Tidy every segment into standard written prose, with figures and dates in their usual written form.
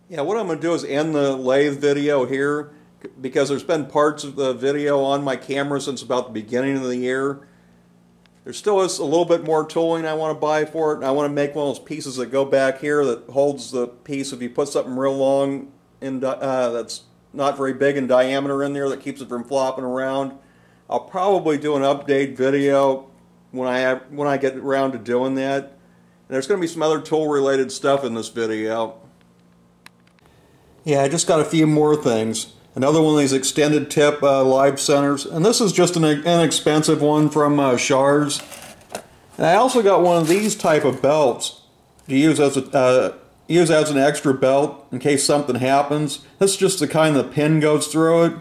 Yeah, what I'm going to do is end the lathe video here because there's been parts of the video on my camera since about the beginning of the year. There still is a little bit more tooling I want to buy for it, and I want to make one of those pieces that go back here that holds the piece if you put something real long and that's not very big in diameter in there that keeps it from flopping around. I'll probably do an update video when I get around to doing that. And there's going to be some other tool related stuff in this video. Yeah, I just got a few more things. Another one of these extended tip live centers, and this is just an inexpensive one from Shars. And I also got one of these type of belts to use as an extra belt in case something happens. This is just the kind the pin goes through it,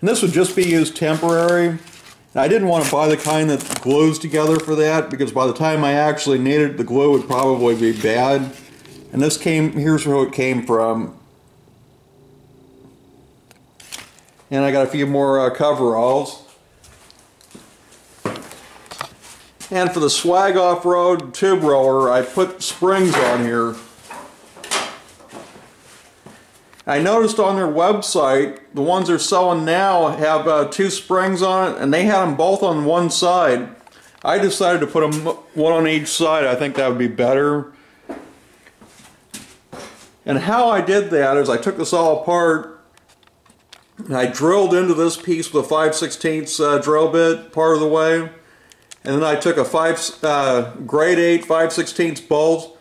and this would just be used temporary. And I didn't want to buy the kind that glues together for that because by the time I actually need it, the glue would probably be bad. And this here's where it came from. And I got a few more coveralls. And for the Swag Off-Road tube roller, I put springs on here. I noticed on their website, the ones they're selling now have 2 springs on it, and they had them both on one side. I decided to put them one on each side. I think that would be better. And how I did that is I took this all apart, and I drilled into this piece with a 5/16 drill bit part of the way, and then I took a grade 8 5/16 bolt,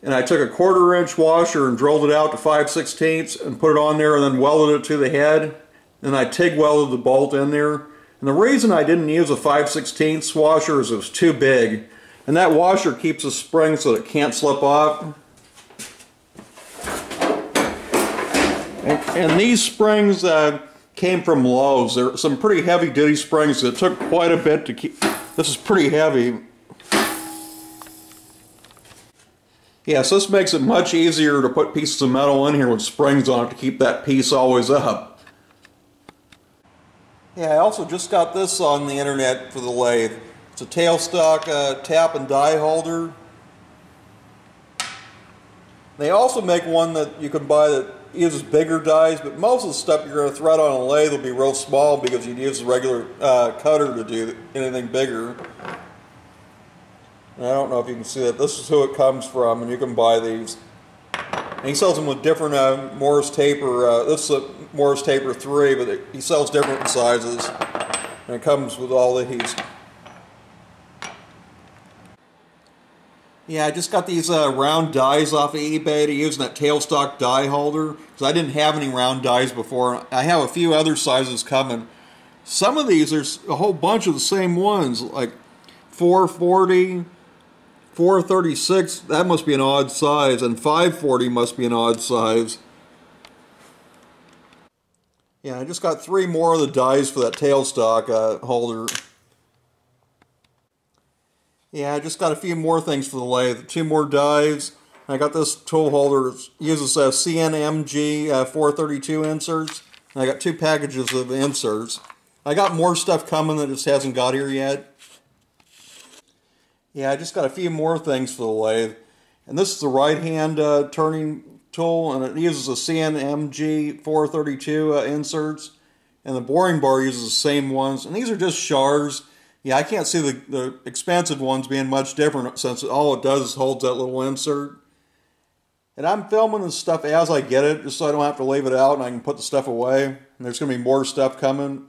and I took a 1/4 inch washer and drilled it out to 5/16 and put it on there, and then welded it to the head. And I TIG welded the bolt in there. And the reason I didn't use a 5/16 washer is it was too big, and that washer keeps the spring so that it can't slip off. And these springs came from Lowe's. They're some pretty heavy duty springs that took quite a bit to keep. This is pretty heavy. Yeah, so this makes it much easier to put pieces of metal in here with springs on it to keep that piece always up. Yeah, I also just got this on the internet for the lathe. It's a tailstock tap and die holder. They also make one that you can buy that uses bigger dies, but most of the stuff you're going to thread on a lathe will be real small because you'd use a regular cutter to do anything bigger. And I don't know if you can see that. This is who it comes from, and you can buy these. And he sells them with different Morris taper. This is a Morris taper 3, but he sells different sizes, and it comes with all these. Yeah, I just got these round dies off of eBay to use in that tailstock die holder because I didn't have any round dies before. I have a few other sizes coming. Some of these, there's a whole bunch of the same ones, like 440, 436, that must be an odd size, and 540 must be an odd size. Yeah, I just got 3 more of the dies for that tailstock holder. Yeah, I just got a few more things for the lathe. 2 more dies. I got this tool holder. It uses CNMG 432 inserts. And I got 2 packages of inserts. I got more stuff coming that just hasn't got here yet. Yeah, I just got a few more things for the lathe. And this is the right hand turning tool, and it uses a CNMG 432 inserts. And the boring bar uses the same ones. And these are just Shars. Yeah, I can't see the expensive ones being much different since all it does is holds that little insert. And I'm filming this stuff as I get it, just so I don't have to leave it out and I can put the stuff away. And there's going to be more stuff coming.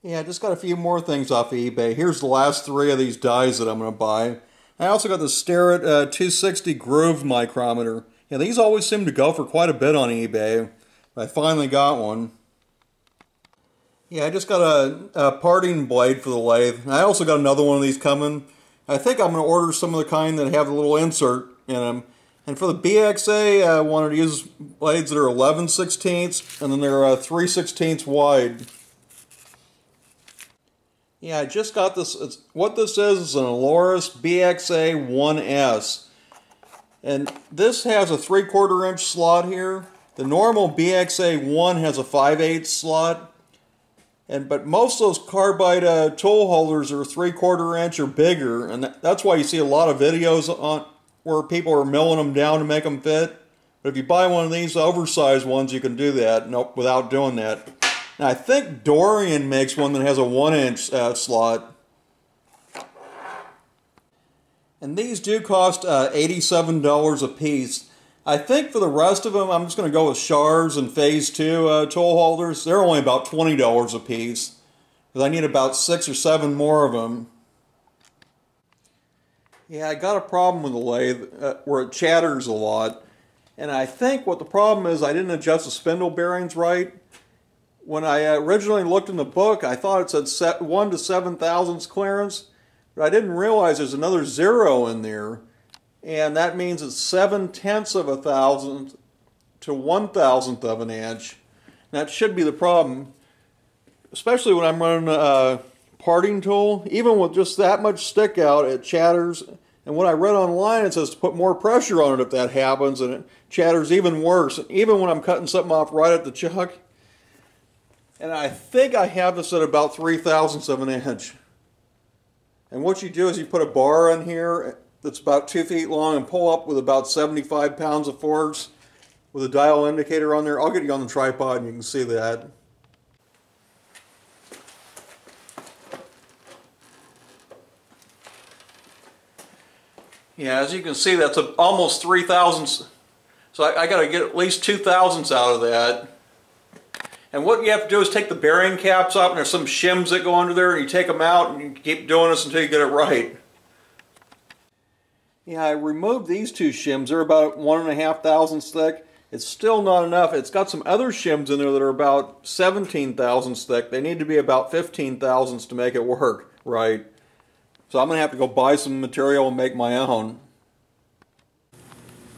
Yeah, I just got a few more things off of eBay. Here's the last 3 of these dies that I'm going to buy. I also got the Starrett 260 Groove micrometer. Yeah, these always seem to go for quite a bit on eBay. I finally got one. Yeah, I just got a parting blade for the lathe. I also got another one of these coming. I think I'm going to order some of the kind that have a little insert in them. And for the BXA, I wanted to use blades that are 11/16, and then they're 3/16 wide. Yeah, I just got this. What this is an Aloris BXA 1S. And this has a 3/4 inch slot here. The normal BXA 1 has a 5/8 slot. But most of those carbide tool holders are 3/4 inch or bigger, and that's why you see a lot of videos on where people are milling them down to make them fit. But But if you buy one of these oversized ones, you can do that without doing that. Now, I think Dorian makes one that has a 1-inch slot. And these do cost $87 a piece. I think for the rest of them, I'm just going to go with Shar's and Phase 2 tool holders. They're only about $20 a piece, because I need about 6 or 7 more of them. Yeah, I got a problem with the lathe where it chatters a lot. And I think what the problem is, I didn't adjust the spindle bearings right. When I originally looked in the book, I thought it said 1 to 7 thousandths clearance. But I didn't realize there's another 0 in there. And that means it's 7/10 of a thousandth to 1/1000th of an inch. That should be the problem. Especially when I'm running a parting tool. Even with just that much stick out, it chatters. And what I read online, it says to put more pressure on it if that happens, and it chatters even worse. Even when I'm cutting something off right at the chuck. And I think I have this at about 3/1000ths of an inch. And what you do is you put a bar in here that's about 2 feet long and pull up with about 75 pounds of force with a dial indicator on there. I'll get you on the tripod and you can see that. Yeah, as you can see, that's almost 3/1000ths. So I got to get at least 2/1000ths out of that. And what you have to do is take the bearing caps up, and there's some shims that go under there, and you take them out, and you keep doing this until you get it right. Yeah, I removed these 2 shims. They're about 1.5 thousandths thick. It's still not enough. It's got some other shims in there that are about 17 thousandths thick. They need to be about 15 thousandths to make it work right. So I'm going to have to go buy some material and make my own.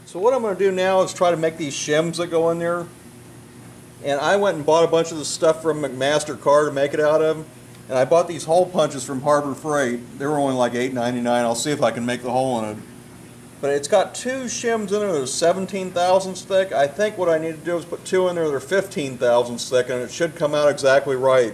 So what I'm going to do now is try to make these shims that go in there. And I went and bought a bunch of the stuff from McMaster-Carr to make it out of. And I bought these hole punches from Harbor Freight. They were only like $8.99. I'll see if I can make the hole in it. But it's got 2 shims in there that are 17 thousandths thick. I think what I need to do is put 2 in there that are 15 thousandths thick, and it should come out exactly right.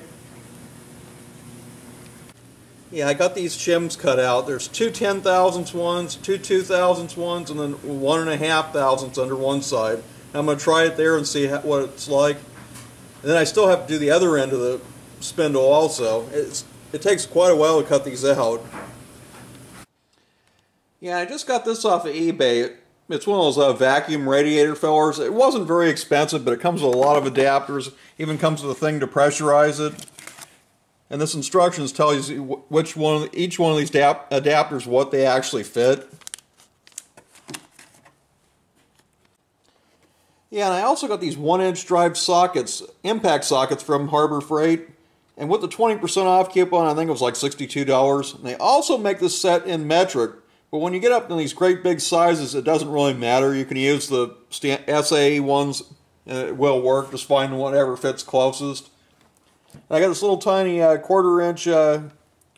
Yeah, I got these shims cut out. There's 2 10,000ths ones, 2 2,000ths ones, and then 1.5 thousandths under one side. I'm going to try it there and see what it's like. And then I still have to do the other end of the spindle also. It takes quite a while to cut these out. Yeah, I just got this off of eBay. It's one of those vacuum radiator fillers. It wasn't very expensive, but it comes with a lot of adapters. Even comes with a thing to pressurize it. And this instructions tells you each one of these adapters what they actually fit. Yeah, and I also got these 1-inch drive sockets, impact sockets from Harbor Freight. And with the 20% off coupon, I think it was like $62. And they also make this set in metric. But when you get up to these great big sizes, it doesn't really matter. You can use the SAE ones, and it will work. Just find whatever fits closest. And I got this little tiny 1/4 inch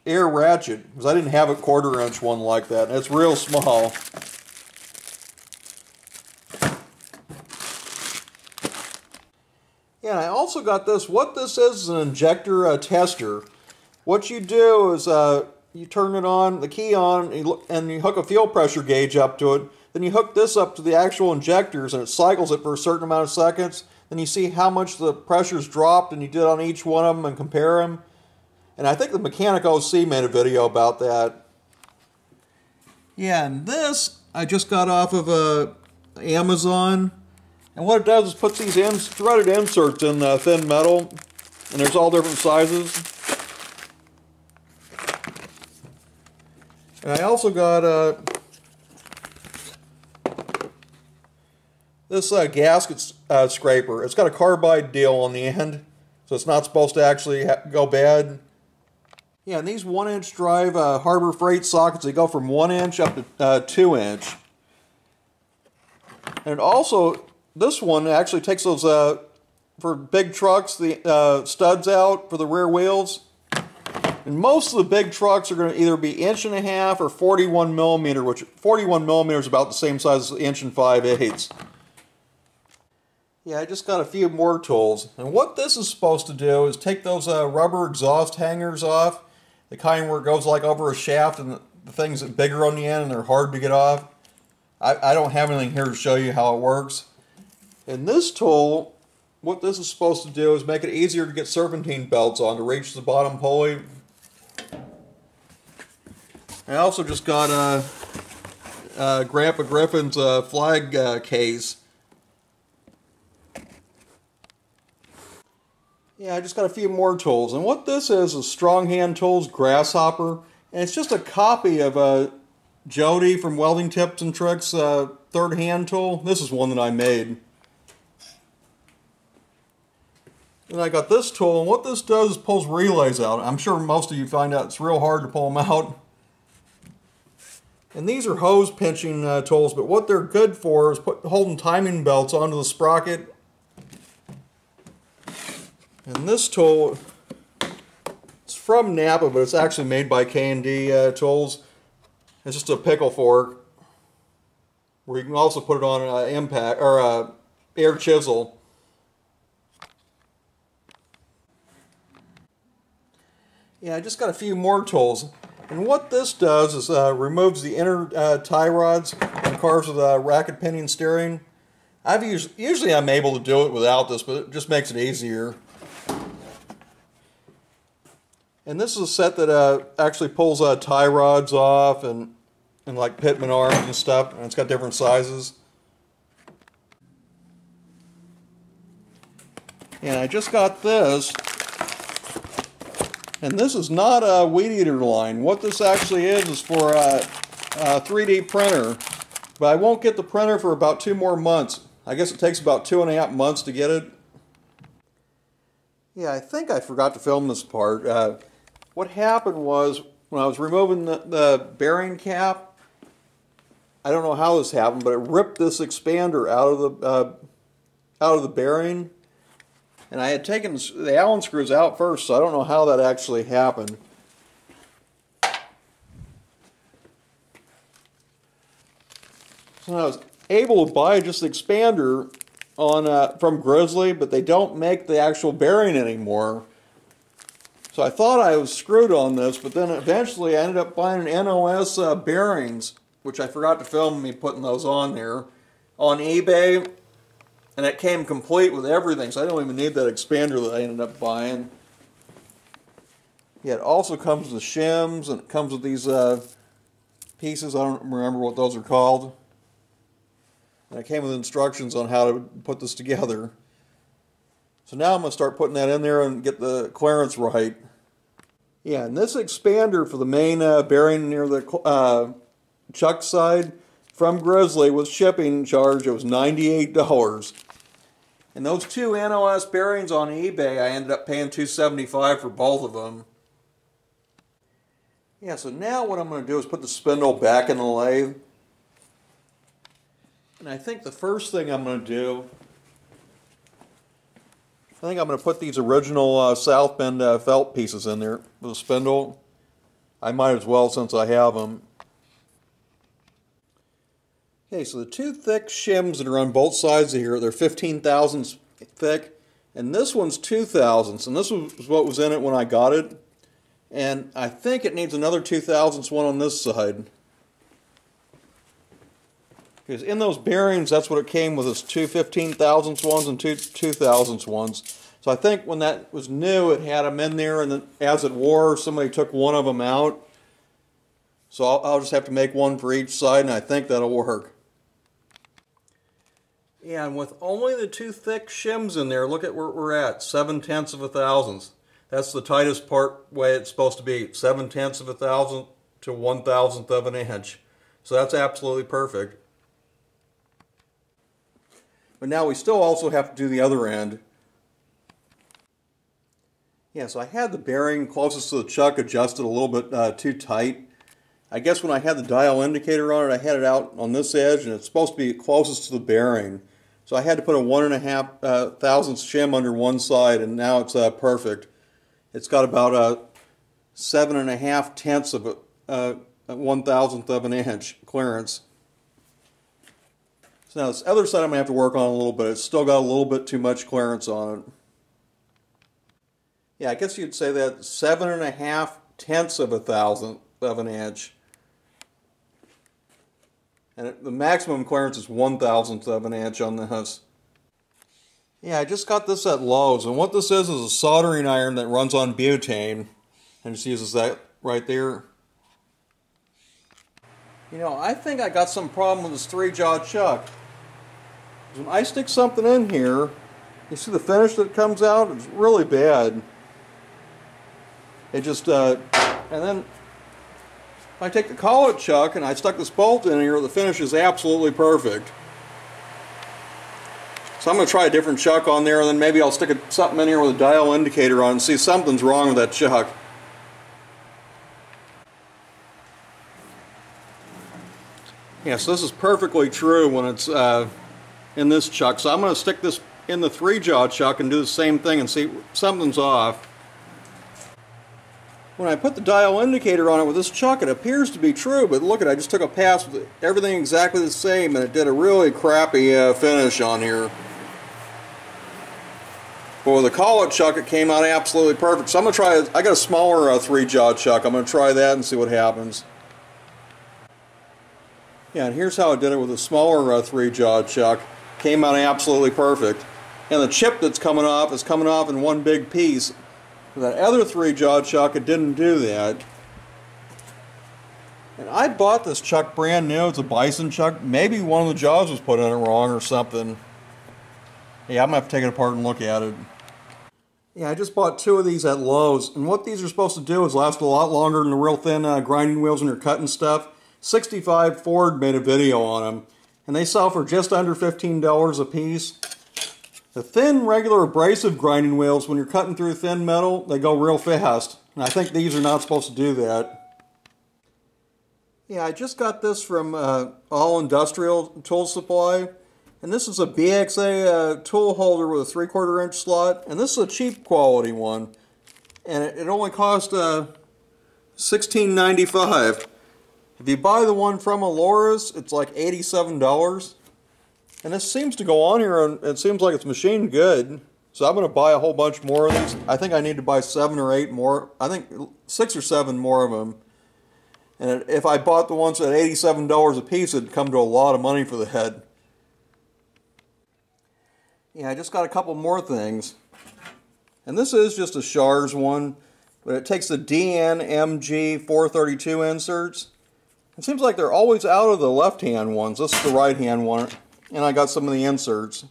air ratchet, because I didn't have a 1/4 inch one like that. And it's real small. Yeah, and I also got this. What this is an injector tester. What you do is you turn it on, the key on, and you hook a fuel pressure gauge up to it. Then you hook this up to the actual injectors, and it cycles it for a certain amount of seconds. Then you see how much the pressure's dropped, and you did on each one of them and compare them. And I think the Mechanic OC made a video about that. Yeah, and this I just got off of Amazon. And what it does is puts these threaded inserts in thin metal, and there's all different sizes. And I also got this gasket scraper. It's got a carbide deal on the end, so it's not supposed to actually go bad. Yeah, and these 1-inch drive Harbor Freight sockets, they go from 1 inch up to 2 inch. And also, this one actually takes those, for big trucks, the studs out for the rear wheels. And most of the big trucks are going to either be 1.5 inch or 41 millimeter, which 41 millimeter is about the same size as 1 5/8 inch. Yeah, I just got a few more tools. And what this is supposed to do is take those rubber exhaust hangers off, the kind where it goes like over a shaft and the things that are bigger on the end and they're hard to get off. I don't have anything here to show you how it works. And this tool, what this is supposed to do is make it easier to get serpentine belts on to reach the bottom pulley. I also just got Grandpa Griffin's flag case. Yeah, I just got a few more tools. And what this is Strong Hand Tools Grasshopper. And it's just a copy of Jody from Welding Tips and Tricks third hand tool. This is one that I made. And I got this tool, and what this does is pulls relays out. I'm sure most of you find out it's real hard to pull them out. And these are hose pinching tools, but what they're good for is holding timing belts onto the sprocket. And this tool, it's from Napa, but it's actually made by K&D Tools. It's just a pickle fork, where you can also put it on an impact or air chisel. Yeah, I just got a few more tools. And what this does is removes the inner tie rods in cars with racket pinion steering. Usually I'm able to do it without this, but it just makes it easier. And this is a set that actually pulls tie rods off and like pitman arms and stuff, and it's got different sizes. And I just got this. And this is not a weed eater line. What this actually is for a 3D printer. But I won't get the printer for about 2 more months. I guess it takes about 2.5 months to get it. Yeah, I think I forgot to film this part. What happened was, when I was removing the bearing cap, I don't know how this happened, but it ripped this expander out of the bearing. And I had taken the Allen screws out first, so I don't know how that actually happened. So I was able to buy just the expander from Grizzly, but they don't make the actual bearing anymore. So I thought I was screwed on this, but then eventually I ended up buying NOS bearings, which I forgot to film me putting those on there, on eBay. And it came complete with everything, so I don't even need that expander that I ended up buying. Yeah, it also comes with shims, and it comes with these pieces. I don't remember what those are called. And it came with instructions on how to put this together. So now I'm going to start putting that in there and get the clearance right. Yeah, and this expander for the main bearing near the chuck side from Grizzly with shipping charge, it was $98. And those 2 NOS bearings on eBay, I ended up paying $275 for both of them. Yeah, so now what I'm going to do is put the spindle back in the lathe. And I think the first thing I'm going to do, I think I'm going to put these original South Bend felt pieces in there with the spindle. I might as well since I have them. Okay, so the 2 thick shims that are on both sides of here, they're 15 thousandths thick, and this one's 2 thousandths, and this was what was in it when I got it. And I think it needs another 2 thousandths one on this side. Because in those bearings, that's what it came with, is 2 15 thousandths ones and 2 thousandths ones. So I think when that was new, it had them in there, and then as it wore, somebody took one of them out. So I'll just have to make one for each side, and I think that'll work. Yeah, and with only the 2 thick shims in there, look at where we're at, 7/10 of a thousandth. That's the tightest part way it's supposed to be, 7/10 of a thousandth to 1/1000th of an inch. So that's absolutely perfect. But now we still also have to do the other end. Yeah, so I had the bearing closest to the chuck adjusted a little bit too tight. I guess when I had the dial indicator on it, I had it out on this edge, and it's supposed to be closest to the bearing. So I had to put a 1.5 thousandths shim under one side, and now it's perfect. It's got about 7.5 of a 1/1000th of an inch clearance. So now this other side I'm going to have to work on a little bit. It's still got a little bit too much clearance on it. Yeah, I guess you'd say that 7.5 of a thousandth of an inch. And the maximum clearance is 1/1000th of an inch on this. Yeah, I just got this at Lowe's, and what this is a soldering iron that runs on butane, and just uses that right there. You know, I think I got some problem with this 3-jaw chuck. When I stick something in here, you see the finish that comes out? It's really bad. It just, and then if I take the collet chuck and I stuck this bolt in here, the finish is absolutely perfect. So I'm going to try a different chuck on there, and then maybe I'll stick something in here with a dial indicator on and see something's wrong with that chuck. Yeah, so this is perfectly true when it's in this chuck. So I'm going to stick this in the 3-jaw chuck and do the same thing and see if something's off. When I put the dial indicator on it with this chuck, it appears to be true, but look at it, I just took a pass with everything exactly the same, and it did a really crappy finish on here. But with the collet chuck, it came out absolutely perfect. So I'm going to try it. I got a smaller 3-jaw chuck. I'm going to try that and see what happens. Yeah, and here's how I did it with a smaller 3-jaw chuck. Came out absolutely perfect. And the chip that's coming off is coming off in one big piece. With that other 3-jaw chuck, it didn't do that. And I bought this chuck brand new. It's a Bison Chuck. Maybe one of the jaws was put in it wrong or something. Yeah, I'm going to have to take it apart and look at it. Yeah, I just bought 2 of these at Lowe's. And what these are supposed to do is last a lot longer than the real thin grinding wheels when you're cutting stuff. 65 Ford made a video on them. And they sell for just under $15 a piece. The thin, regular abrasive grinding wheels, when you're cutting through thin metal, they go real fast. And I think these are not supposed to do that. Yeah, I just got this from All Industrial Tool Supply. And this is a BXA tool holder with a 3/4 inch slot. And this is a cheap quality one. And it only cost $16.95. If you buy the one from Aloris, it's like $87. And this seems to go on here, and it seems like it's machined good. So I'm going to buy a whole bunch more of these. I think I need to buy 7 or 8 more. I think 6 or 7 more of them. And if I bought the ones at $87 a piece, it'd come to a lot of money for the head. Yeah, I just got a couple more things. And this is just a Shars one, but it takes the DNMG 432 inserts. It seems like they're always out of the left-hand ones. This is the right-hand one, and I got some of the inserts.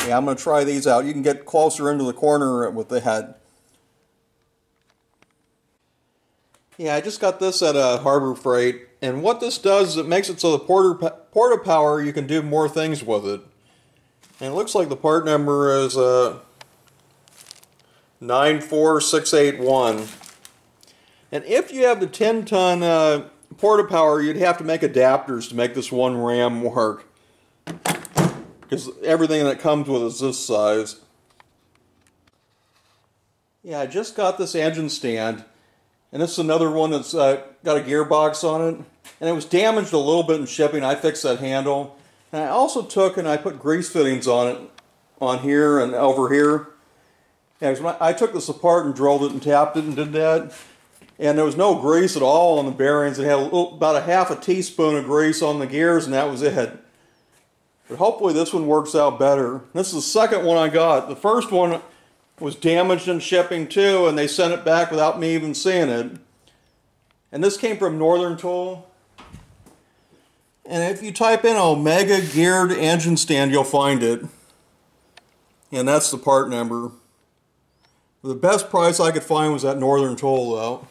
Yeah, I'm going to try these out. You can get closer into the corner with the head. Yeah, I just got this at Harbor Freight, and what this does is it makes it so the Porta Power, you can do more things with it. And it looks like the part number is 94681. And if you have the 10-ton Porta Power, you'd have to make adapters to make this one ram work. Because everything that comes with it is this size. Yeah, I just got this engine stand. And this is another one that's got a gearbox on it. And it was damaged a little bit in shipping. I fixed that handle. And I also took and I put grease fittings on it, on here and over here. Yeah, I took this apart and drilled it and tapped it and did that. And there was no grease at all on the bearings. It had about a half a teaspoon of grease on the gears, and that was it. But hopefully this one works out better. This is the second one I got. The first one was damaged in shipping too, and they sent it back without me even seeing it. And this came from Northern Tool. And if you type in Omega geared engine stand, you'll find it. And that's the part number. The best price I could find was at Northern Tool though.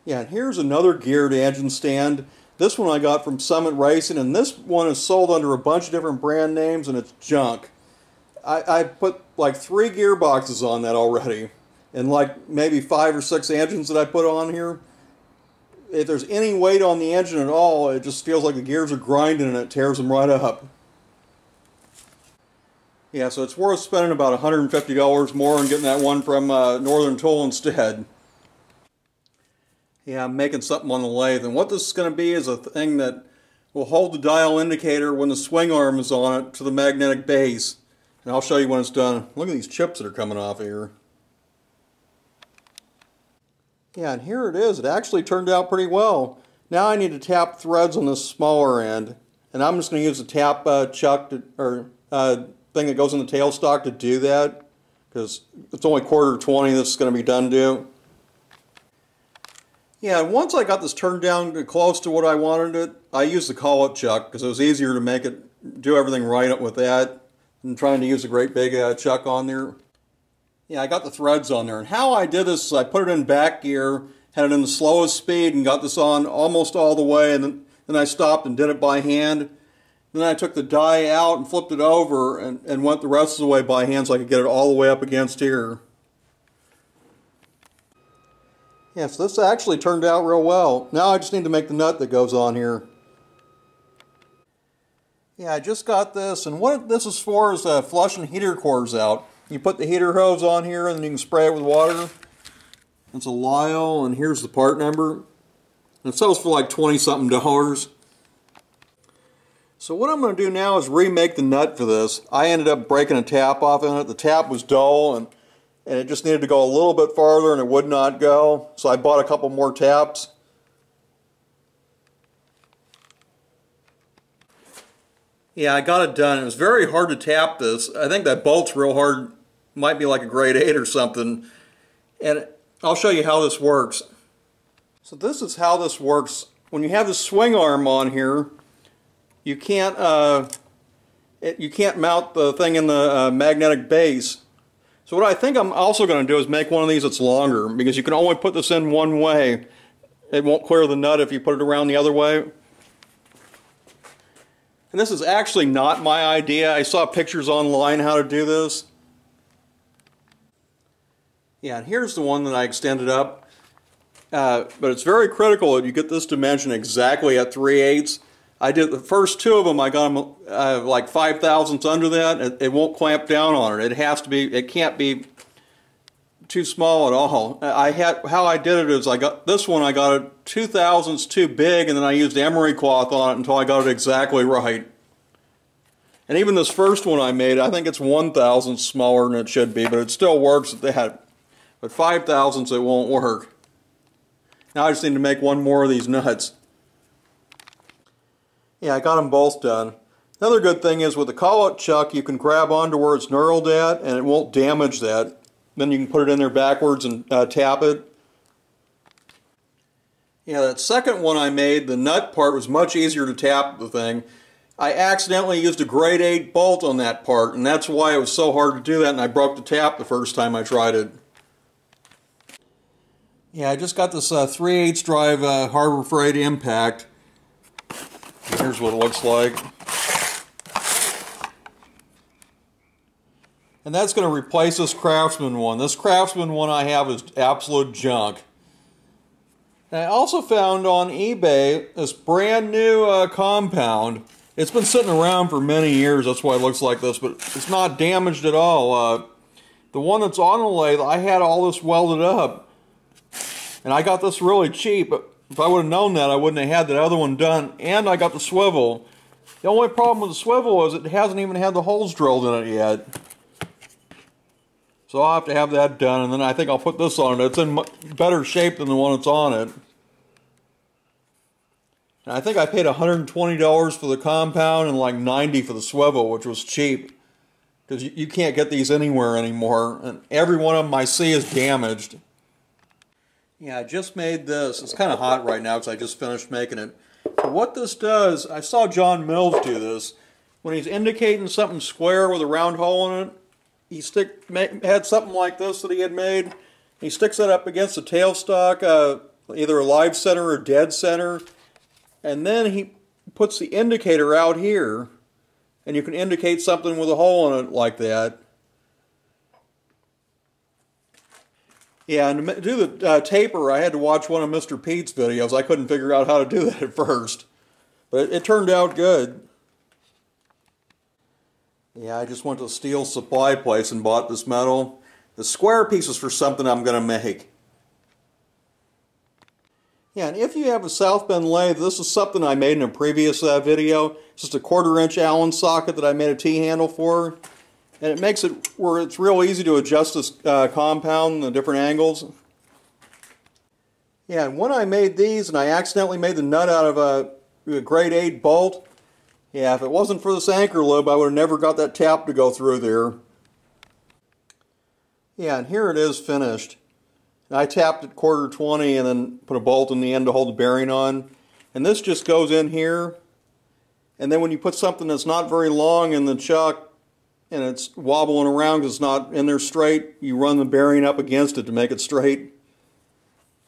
Yeah, and here's another geared engine stand. This one I got from Summit Racing, and this one is sold under a bunch of different brand names, and it's junk. I put like 3 gearboxes on that already, and like maybe 5 or 6 engines that I put on here. If there's any weight on the engine at all, it just feels like the gears are grinding and it tears them right up. Yeah, so it's worth spending about $150 more and getting that one from Northern Tool instead. Yeah, I'm making something on the lathe, and what this is going to be is a thing that will hold the dial indicator when the swing arm is on it to the magnetic base. And I'll show you when it's done. Look at these chips that are coming off here. Yeah, and here it is. It actually turned out pretty well. Now I need to tap threads on this smaller end, and I'm just going to use the tap chuck thing that goes in the tailstock to do that, because it's only 1/4 this is going to be done to. Yeah, once I got this turned down close to what I wanted it, I used the collet chuck because it was easier to make it do everything right with that than trying to use a great big chuck on there. Yeah, I got the threads on there, and how I did this is I put it in back gear, had it in the slowest speed, and got this on almost all the way, and then I stopped and did it by hand. Then I took the die out and flipped it over and went the rest of the way by hand so I could get it all the way up against here. Yeah, so this actually turned out real well. Now I just need to make the nut that goes on here. Yeah, I just got this, and what this is for is flushing heater cores out. You put the heater hose on here and then you can spray it with water. It's a Lyle, and here's the part number. And it sells for like $20-something. So what I'm going to do now is remake the nut for this. I ended up breaking a tap off in it. The tap was dull and it just needed to go a little bit farther and it would not go. So I bought a couple more taps. Yeah, I got it done. It was very hard to tap this. I think that bolt's real hard. Might be like a grade 8 or something. And I'll show you how this works. So this is how this works. When you have the swing arm on here, you can't mount the thing in the magnetic base. So what I think I'm also going to do is make one of these that's longer, because you can only put this in one way. It won't clear the nut if you put it around the other way. And this is actually not my idea. I saw pictures online how to do this. Yeah, and here's the one that I extended up. But it's very critical that you get this dimension exactly at 3/8. I did the first two of them. I got them like 5 thousandths under that. It won't clamp down on it. It has to be. It can't be too small at all. How I did it is I got this one. I got it 2 thousandths too big, and then I used emery cloth on it until I got it exactly right. And even this first one I made, I think it's 1 thousandth smaller than it should be, but it still works at that. But 5 thousandths it won't work. Now I just need to make one more of these nuts. Yeah, I got them both done. Another good thing is with the collet chuck, you can grab onto where it's knurled at and it won't damage that. Then you can put it in there backwards and tap it. Yeah, that second one I made, the nut part was much easier to tap the thing. I accidentally used a grade 8 bolt on that part, and that's why it was so hard to do that, and I broke the tap the first time I tried it. Yeah, I just got this 3/8 drive Harbor Freight impact. Here's what it looks like. And that's going to replace this Craftsman one. This Craftsman one I have is absolute junk. And I also found on eBay this brand new compound. It's been sitting around for many years, that's why it looks like this, but it's not damaged at all. The one that's on the lathe, I had all this welded up. And I got this really cheap, but if I would have known that, I wouldn't have had that other one done. And I got the swivel. The only problem with the swivel is it hasn't even had the holes drilled in it yet. So I'll have to have that done, and then I think I'll put this on it. It's in better shape than the one that's on it. And I think I paid $120 for the compound and like $90 for the swivel, which was cheap. Because you can't get these anywhere anymore. And every one of them I see is damaged. Yeah, I just made this. It's kind of hot right now because I just finished making it. But what this does, I saw John Mills do this. When he's indicating something square with a round hole in it, he had something like this that he had made. He sticks it up against the tailstock, either a live center or dead center. And then he puts the indicator out here, and you can indicate something with a hole in it like that. Yeah, and to do the taper, I had to watch one of Mr. Pete's videos. I couldn't figure out how to do that at first. But it turned out good. Yeah, I just went to a steel supply place and bought this metal. The square piece is for something I'm going to make. Yeah, and if you have a South Bend lathe, this is something I made in a previous video. It's just a 1/4" Allen socket that I made a T-handle for. And it makes it where it's real easy to adjust this compound in the different angles. Yeah, and when I made these and I accidentally made the nut out of a grade 8 bolt, yeah, if it wasn't for this anchor lube, I would have never got that tap to go through there. Yeah, and here it is finished. I tapped it 1/4 and then put a bolt in the end to hold the bearing on. And this just goes in here. And then when you put something that's not very long in the chuck and it's wobbling around because it's not in there straight, you run the bearing up against it to make it straight.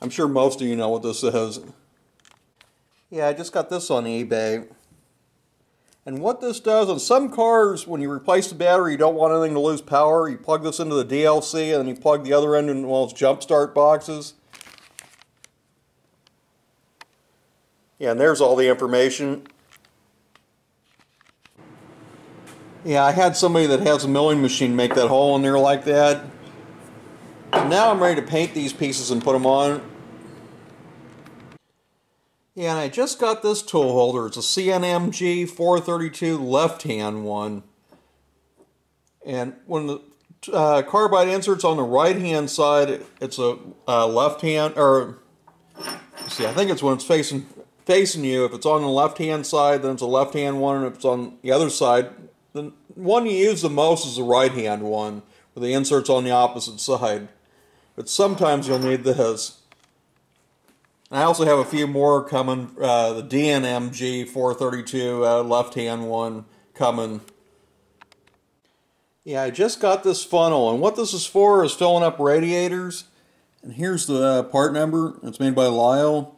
I'm sure most of you know what this is. Yeah, I just got this on eBay. And what this does, on some cars, when you replace the battery, you don't want anything to lose power. You plug this into the DLC and then you plug the other end in one of those jump start boxes. Yeah, and there's all the information. Yeah, I had somebody that has a milling machine make that hole in there like that. So now I'm ready to paint these pieces and put them on. Yeah, and I just got this tool holder. It's a CNMG 432 left-hand one. And when the carbide insert's on the right-hand side, it's a left-hand, or see, I think it's when it's facing you. If it's on the left-hand side, then it's a left-hand one, and if it's on the other side, the one you use the most is the right-hand one, where the insert's on the opposite side. But sometimes you'll need this. I also have a few more coming, the DNMG 432 left-hand one coming. Yeah, I just got this funnel, and what this is for is filling up radiators. And here's the part number. It's made by Lyle.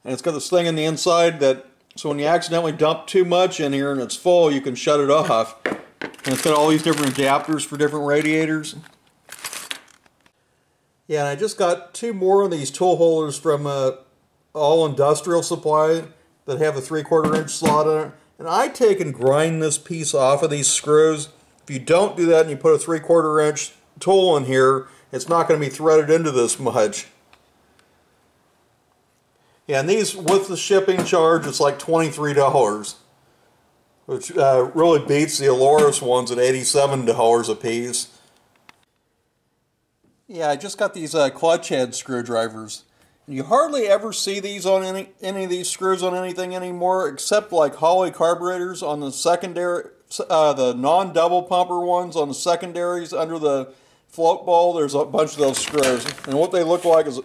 And it's got this thing in the inside that, so when you accidentally dump too much in here and it's full, you can shut it off. And it's got all these different adapters for different radiators. Yeah, and I just got 2 more of these tool holders from All Industrial Supply that have a 3/4 inch slot in it. And I take and grind this piece off of these screws. If you don't do that and you put a 3/4 inch tool in here, it's not going to be threaded into this much. Yeah, and these, with the shipping charge, it's like $23, which really beats the Aloris ones at $87 a piece. Yeah, I just got these clutch head screwdrivers. You hardly ever see these on any of these screws on anything anymore, except like Holley carburetors on the secondary, the non-double pumper ones on the secondaries under the float bowl. There's a bunch of those screws, and what they look like is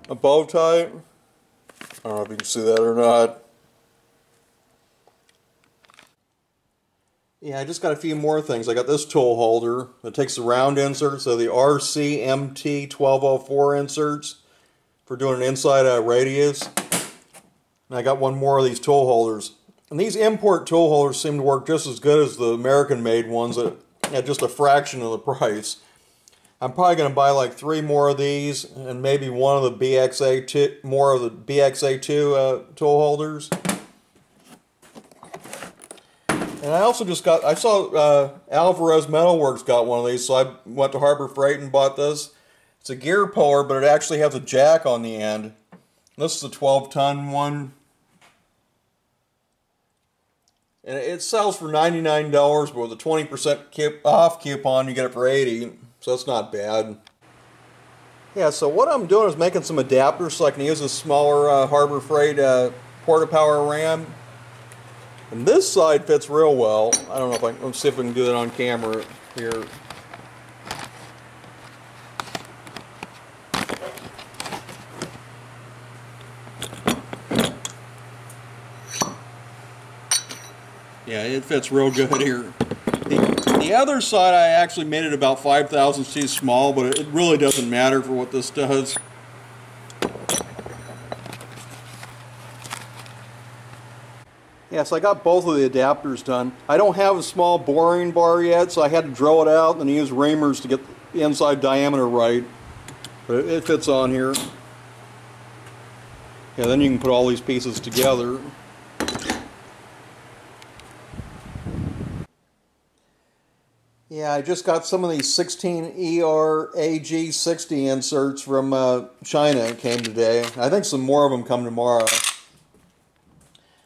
a bow tie. I don't know if you can see that or not. Yeah, I just got a few more things. I got this tool holder that takes the round inserts, so the RCMT 1204 inserts for doing an inside radius. And I got one more of these tool holders. And these import tool holders seem to work just as good as the American-made ones at just a fraction of the price. I'm probably going to buy like 3 more of these and maybe one of the BXA2, more of the BXA2 tool holders. And I also just got, I saw Alvarez Metalworks got one of these, so I went to Harbor Freight and bought this. It's a gear puller, but it actually has a jack on the end. This is a 12-ton one. And it sells for $99, but with a 20% off coupon, you get it for $80. So that's not bad. Yeah, so what I'm doing is making some adapters so I can use a smaller Harbor Freight Porta-Power ram. And this side fits real well. I don't know if I can, let's see if we can do that on camera here. Yeah, it fits real good here. The other side I actually made it about 5 thousandths too small, but it really doesn't matter for what this does. Yeah, so I got both of the adapters done. I don't have a small boring bar yet, so I had to drill it out and then use reamers to get the inside diameter right. But it fits on here. Yeah, then you can put all these pieces together. Yeah, I just got some of these 16ER AG60 inserts from China. It came today. I think some more of them come tomorrow.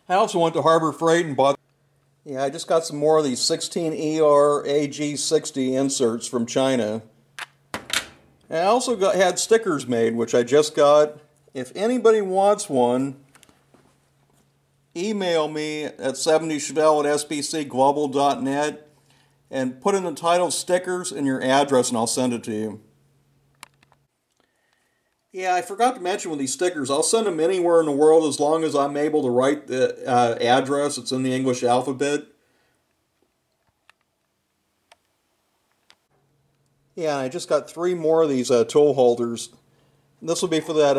I also went to Harbor Freight and bought... Yeah, I just got some more of these 16ER AG60 inserts from China. And I also had stickers made, which I just got. If anybody wants one, email me at 70chevelle@sbcglobal.net and put in the title stickers and your address and I'll send it to you. Yeah, I forgot to mention with these stickers, I'll send them anywhere in the world as long as I'm able to write the address. It's in the English alphabet. Yeah, I just got 3 more of these tool holders. This will be for that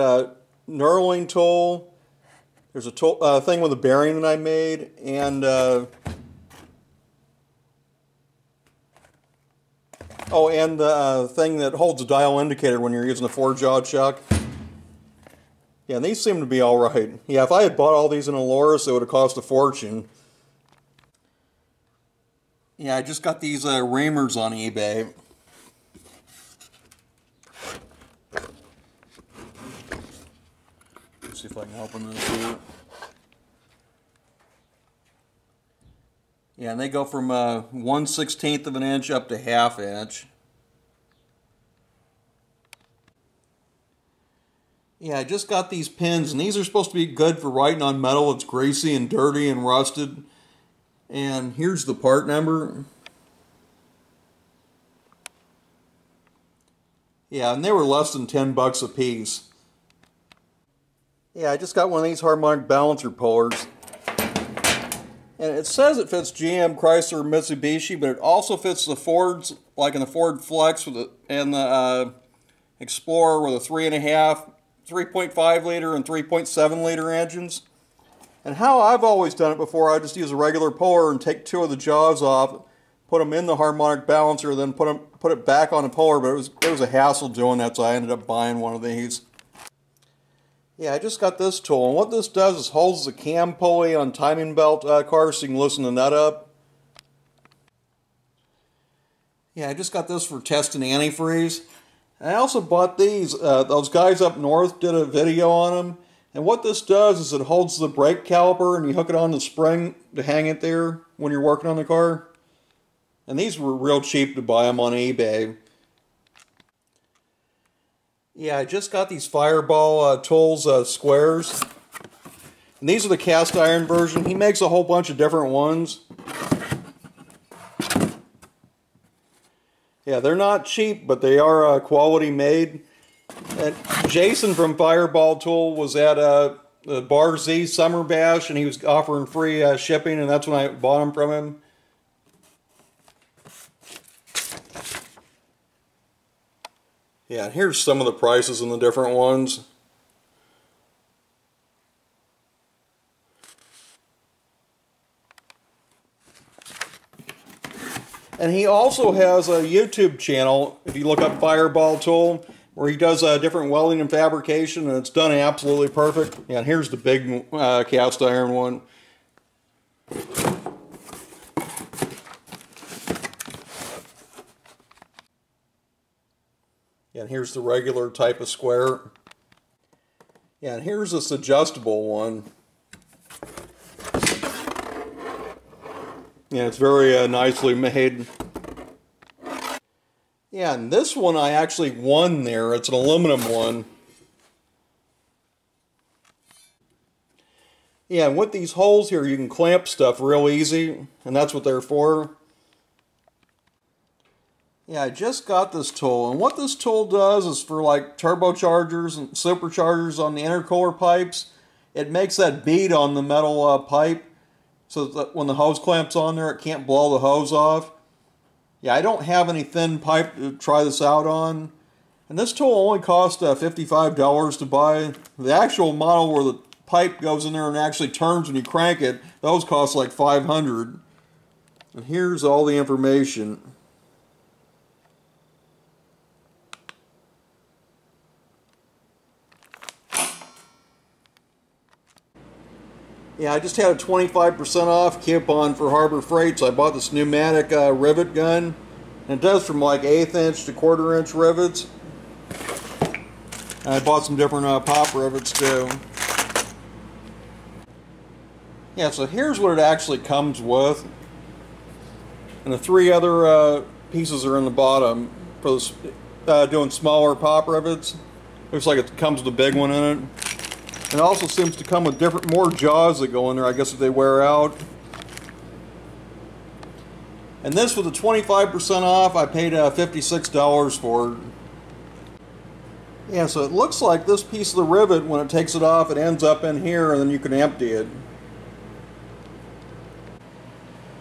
knurling tool. There's a tool, thing with a bearing that I made, and oh, and the thing that holds a dial indicator when you're using a 4-jaw chuck. Yeah, and these seem to be alright. Yeah, if I had bought all these in Aloris, it would have cost a fortune. Yeah, I just got these reamers on eBay. Let's see if I can open this here. Yeah, and they go from 1/16 of an inch up to 1/2 inch. Yeah, I just got these pins, and these are supposed to be good for writing on metal that's greasy and dirty and rusted. And here's the part number. Yeah, and they were less than 10 bucks a piece. Yeah, I just got one of these harmonic balancer pullers. And it says it fits GM, Chrysler, Mitsubishi, but it also fits the Fords, like in the Ford Flex with and the Explorer with a 3.5, 3.5 liter and 3.7 liter engines. And how I've always done it before, I just use a regular puller and take 2 of the jaws off, put them in the harmonic balancer, then put it back on the puller, but it was a hassle doing that, so I ended up buying one of these. Yeah, I just got this tool, and what this does is holds the cam pulley on timing belt cars so you can loosen the nut up. Yeah, I just got this for testing antifreeze. And I also bought these. Those guys up north did a video on them. And what this does is it holds the brake caliper and you hook it on the spring to hang it there when you're working on the car. And these were real cheap to buy them on eBay. Yeah, I just got these Fireball Tools squares. And these are the cast iron version. He makes a whole bunch of different ones. Yeah, they're not cheap, but they are quality made. And Jason from Fireball Tool was at the Bar Z Summer Bash, and he was offering free shipping, and that's when I bought them from him. Yeah, and here's some of the prices on the different ones. And he also has a YouTube channel, if you look up Fireball Tool, where he does different welding and fabrication, and it's done absolutely perfect. Yeah, and here's the big cast iron one. Yeah, and here's the regular type of square. Yeah, and here's this adjustable one. Yeah, it's very nicely made. Yeah, and this one I actually won there. It's an aluminum one. Yeah, and with these holes here, you can clamp stuff real easy, and that's what they're for. Yeah, I just got this tool, and what this tool does is for like turbochargers and superchargers on the intercooler pipes. It makes that bead on the metal pipe, so that when the hose clamps on there, it can't blow the hose off. Yeah, I don't have any thin pipe to try this out on. And this tool only cost $55 to buy. The actual model where the pipe goes in there and actually turns when you crank it, those cost like $500. And here's all the information. Yeah, I just had a 25% off coupon for Harbor Freight, so I bought this Pneumatic Rivet Gun. And it does from like 1/8 inch to 1/4 inch rivets. And I bought some different pop rivets too. Yeah, so here's what it actually comes with. And the 3 other pieces are in the bottom for doing smaller pop rivets. Looks like it comes with a big one in it. And it also seems to come with more jaws that go in there, I guess, if they wear out. And this, with the 25% off, I paid $56 for it. Yeah, so it looks like this piece of the rivet, when it takes it off, it ends up in here, and then you can empty it.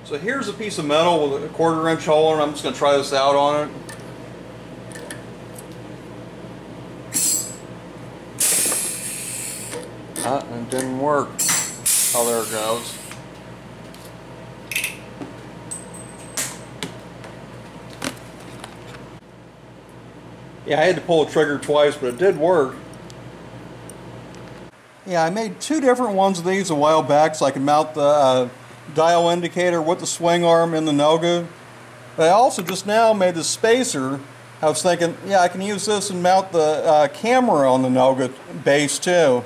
So here's a piece of metal with a 1/4 inch hole, and I'm just going to try this out on it. It didn't work. Oh, there it goes. Yeah, I had to pull the trigger twice, but it did work. Yeah, I made 2 different ones of these a while back so I could mount the dial indicator with the swing arm in the Noga. But I also just now made the spacer. I was thinking, yeah, I can use this and mount the camera on the Noga base too.